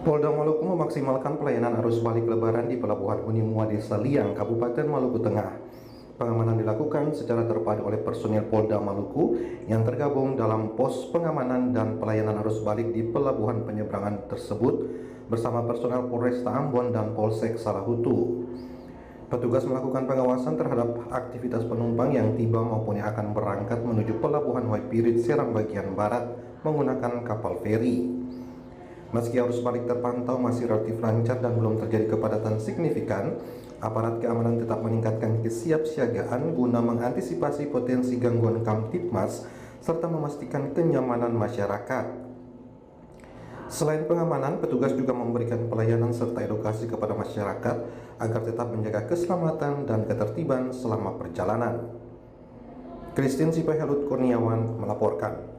Polda Maluku memaksimalkan pelayanan arus balik Lebaran di Pelabuhan Unimua Desa Liang, Kabupaten Maluku Tengah. Pengamanan dilakukan secara terpadu oleh personil Polda Maluku yang tergabung dalam pos pengamanan dan pelayanan arus balik di pelabuhan penyeberangan tersebut bersama personel Polresta Ambon dan Polsek Salahutu. Petugas melakukan pengawasan terhadap aktivitas penumpang yang tiba maupun yang akan berangkat menuju Pelabuhan Waipirit Seram bagian barat menggunakan kapal feri. Meski arus balik terpantau masih relatif lancar dan belum terjadi kepadatan signifikan, aparat keamanan tetap meningkatkan kesiapsiagaan guna mengantisipasi potensi gangguan Kamtibmas serta memastikan kenyamanan masyarakat. Selain pengamanan, petugas juga memberikan pelayanan serta edukasi kepada masyarakat agar tetap menjaga keselamatan dan ketertiban selama perjalanan. Christine Sipahelut Kurniawan melaporkan.